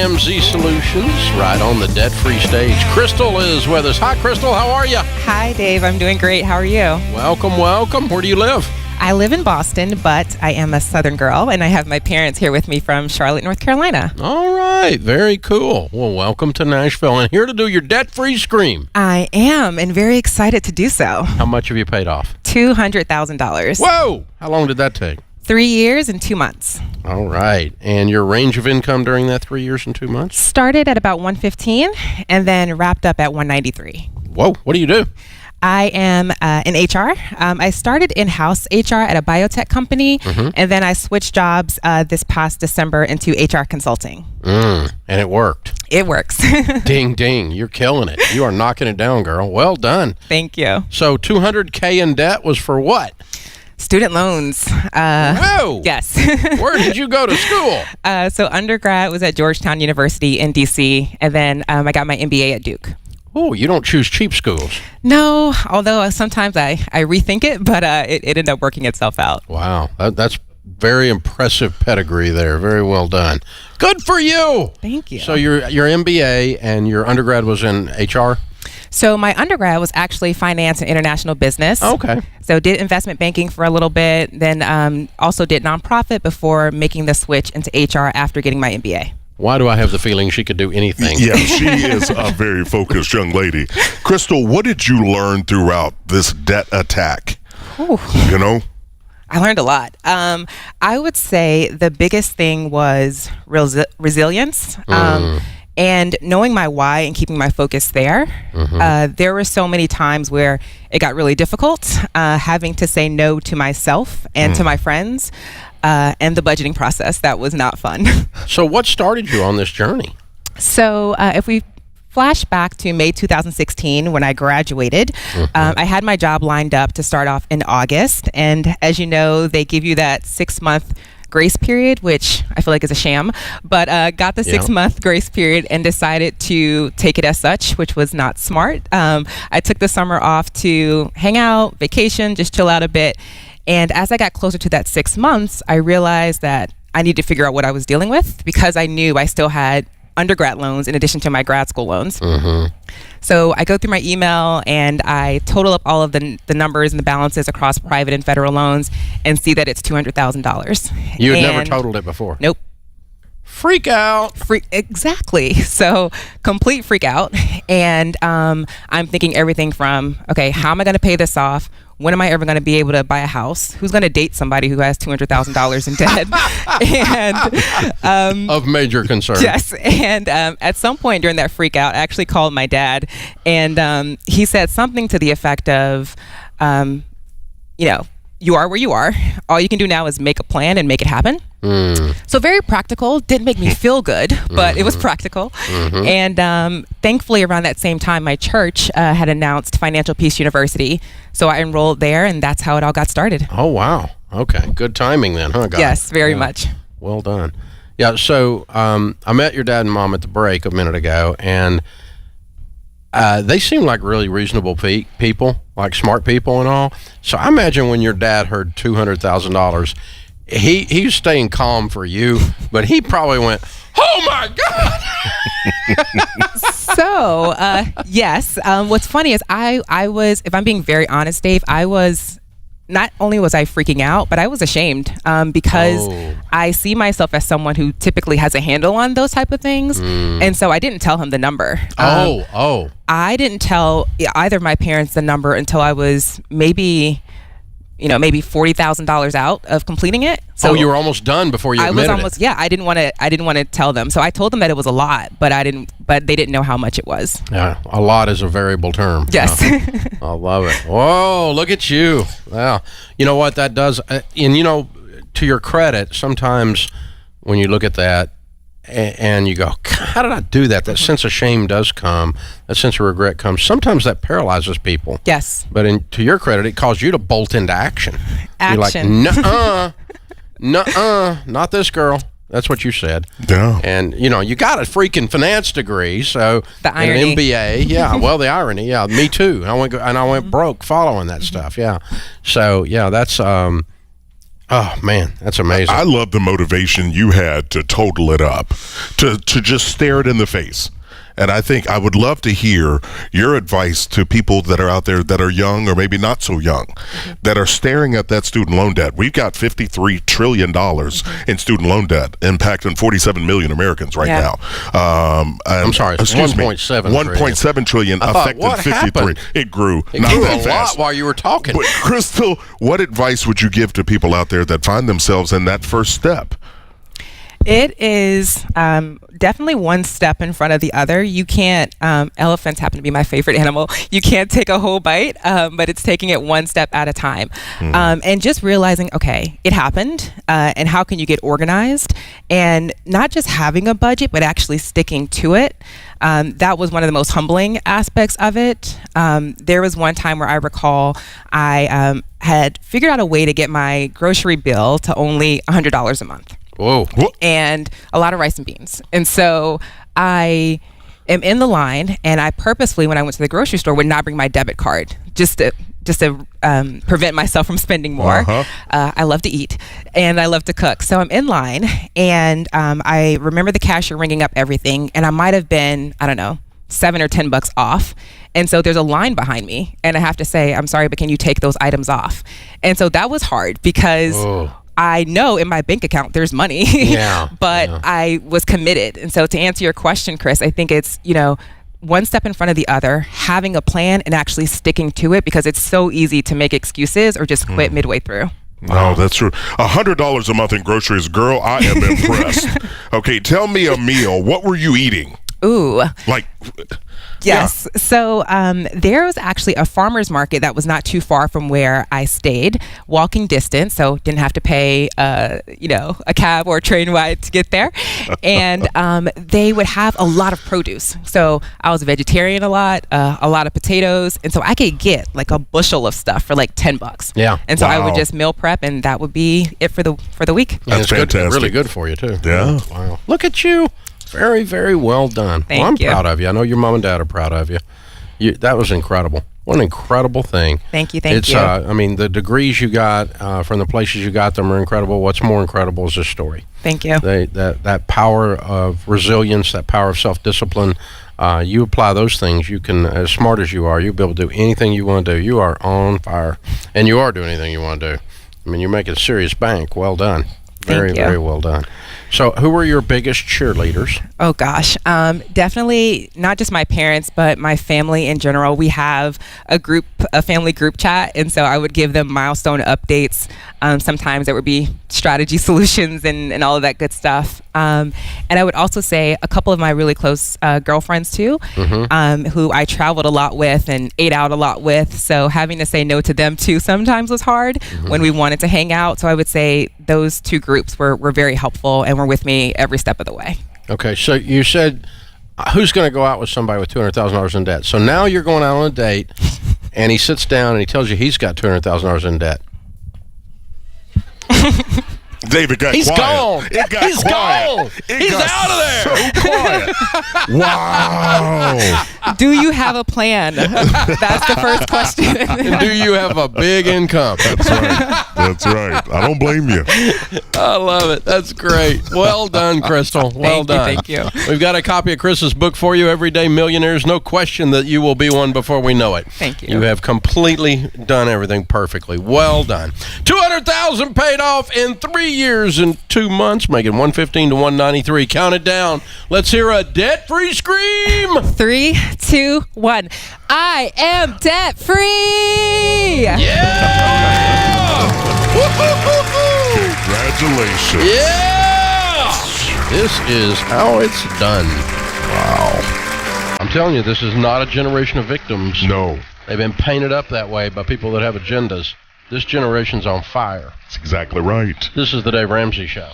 Ramsey Solutions, right on the debt-free stage. Crystal is with us. Hi, Crystal. How are you? Hi, Dave. I'm doing great. How are you? Welcome, welcome. Where do you live? I live in Boston, but I am a Southern girl, and I have my parents here with me from Charlotte, North Carolina. All right. Very cool. Well, welcome to Nashville. And here to do your debt-free scream. I am, and very excited to do so. How much have you paid off? $200,000. Whoa! How long did that take? 3 years and 2 months. All right. And your range of income during that 3 years and 2 months? Started at about 115 and then wrapped up at 193. Whoa. What do you do? I am in HR. I started in-house HR at a biotech company, and then I switched jobs this past December into HR consulting. And it worked. It works. Ding, ding. You're killing it. You are knocking it down, girl. Well done. Thank you. So $200K in debt was for what? Student loans. Whoa! Yes. Where did you go to school? So undergrad was at Georgetown University in D.C., and then I got my MBA at Duke. Oh, you don't choose cheap schools. No, although sometimes I rethink it, but it ended up working itself out. Wow. That's very impressive pedigree there. Very well done. Good for you. Thank you. So your MBA and your undergrad was in HR? So my undergrad was actually finance and international business. Okay. So did investment banking for a little bit, then also did nonprofit before making the switch into HR after getting my MBA. Why do I have the feeling she could do anything? Yeah, she is a very focused young lady. Crystal, what did you learn throughout this debt attack? Ooh. You know? I learned a lot. I would say the biggest thing was resilience. And knowing my why and keeping my focus there. There were so many times where it got really difficult, having to say no to myself and to my friends, and the budgeting process. That was not fun. So what started you on this journey? So if we flash back to May 2016 when I graduated, I had my job lined up to start off in August. And as you know, they give you that 6-month grace period, which I feel like is a sham, but got the 6-month grace period and decided to take it as such, which was not smart. I took the summer off to hang out, vacation, just chill out a bit. And as I got closer to that 6 months, I realized that I needed to figure out what I was dealing with because I knew I still had undergrad loans in addition to my grad school loans. So I go through my email and I total up all of the numbers and the balances across private and federal loans and see that it's $200,000. You had never totaled it before? Nope. Freak out. Exactly. So complete freak out. And I'm thinking everything from, okay, how am I going to pay this off? When am I ever going to be able to buy a house? Who's going to date somebody who has $200,000 in debt? And of major concern. Yes. And at some point during that freak out, I actually called my dad, and he said something to the effect of, you are where you are. All you can do now is make a plan and make it happen. So very practical. Didn't make me feel good, but it was practical. And thankfully, around that same time, my church had announced Financial Peace University. So I enrolled there, and that's how it all got started. Oh, wow. Okay. Good timing then, huh, guys? Yes, very much. Well done. Yeah, so I met your dad and mom at the break a minute ago, and they seem like really reasonable people, like smart people and all. So I imagine when your dad heard $200,000, he's staying calm for you, but he probably went, "Oh my God!" So yes, what's funny is I was, if I'm being very honest, Dave, not only was I freaking out, but I was ashamed because I see myself as someone who typically has a handle on those type of things. And so I didn't tell him the number. I didn't tell either of my parents the number until I was maybe $40,000 out of completing it. So you were almost done before you admitted it. Yeah, I didn't want to tell them. So I told them that it was a lot, but they didn't know how much it was. Yeah, a lot is a variable term. Yes. I love it. Whoa, look at you. Wow. You know what that does? And to your credit, sometimes when you look at that and you go, how did I do that? That sense of shame does come. That sense of regret comes. Sometimes that paralyzes people. Yes. But to your credit, it caused you to bolt into action. You're like, nuh-uh, not this girl. That's what you said. Yeah. And, you got a freaking finance degree, so the irony. An MBA. Yeah, well, the irony. Yeah, me too. I went broke following that stuff. Yeah. So, yeah, that's Oh, man, that's amazing. I love the motivation you had to total it up, to just stare it in the face. And I think I would love to hear your advice to people that are out there that are young or maybe not so young, that are staring at that student loan debt. We've got $53 trillion in student loan debt, impacting 47 million Americans right now. I'm sorry, it's 1.7 1.7 trillion affecting 53. Happened? It grew. It grew a lot while you were talking. But Crystal, what advice would you give to people out there that find themselves in that first step? It is definitely one step in front of the other. You can't, elephants happen to be my favorite animal. You can't take a whole bite, but it's taking it one step at a time. And just realizing, okay, it happened, and how can you get organized? And not just having a budget, but actually sticking to it. That was one of the most humbling aspects of it. There was one time where I recall I had figured out a way to get my grocery bill to only $100 a month. Whoa. And a lot of rice and beans. And so I am in the line, and I purposefully, when I went to the grocery store, would not bring my debit card just to prevent myself from spending more. I love to eat and I love to cook. So I'm in line, and I remember the cashier ringing up everything, and I might have been, I don't know, $7 or $10 off. And so there's a line behind me, and I have to say, I'm sorry, but can you take those items off? And so that was hard because I know in my bank account there's money, but I was committed. And so to answer your question, Chris, I think it's, one step in front of the other, having a plan and actually sticking to it, because it's so easy to make excuses or just quit midway through. No, that's true. $100 a month in groceries. Girl, I am impressed. Okay, tell me a meal. What were you eating? Ooh. Yes. Yeah. So there was actually a farmer's market that was not too far from where I stayed, walking distance, so didn't have to pay, a cab or a train ride to get there. And they would have a lot of produce. So I was a vegetarian a lot of potatoes. And so I could get like a bushel of stuff for like $10. Yeah. And so I would just meal prep, and that would be it for the week. That's fantastic. Really good for you, too. Yeah. Wow. Look at you. Very, very well done. Thank you. I'm proud of you. I know your mom and dad are proud of you. That was incredible. What an incredible thing. Thank you. Thank you. I mean, the degrees you got from the places you got them are incredible. What's more incredible is this story. Thank you. That power of resilience, that power of self-discipline, you apply those things, you can, as smart as you are, you'll be able to do anything you want to do. You are on fire, and you are doing anything you want to do. I mean, you're making a serious bank. Well done. Very, very well done. So who were your biggest cheerleaders? Oh, gosh. Definitely not just my parents, but my family in general. We have a family group chat. And so I would give them milestone updates. Sometimes there would be strategy solutions and all of that good stuff. And I would also say a couple of my really close girlfriends too, who I traveled a lot with and ate out a lot with. So having to say no to them too sometimes was hard when we wanted to hang out. So I would say those two groups were very helpful and were with me every step of the way. Okay, so you said, who's going to go out with somebody with $200,000 in debt? So now you're going out on a date, and he sits down and he tells you he's got $200,000 in debt. David got He's quiet. gone. It got He's quiet. gone. It He's got out of there. So quiet. Wow. Do you have a plan? That's the first question. And do you have a big income? That's right. That's right. I don't blame you. I love it. That's great. Well done, Crystal. Well done. Thank you. We've got a copy of Chris's book for you, Everyday Millionaires. No question that you will be one before we know it. Thank you. You have completely done everything perfectly. Well done. $200,000 paid off in 3 years and 2 months, making $115 to $193. Count it down. Let's hear a debt-free scream. 3, 2, 1. I am debt free. Yeah! Congratulations. Yeah! This is how it's done. Wow. I'm telling you, this is not a generation of victims. No. They've been painted up that way by people that have agendas. This generation's on fire. That's exactly right. This is the Dave Ramsey Show.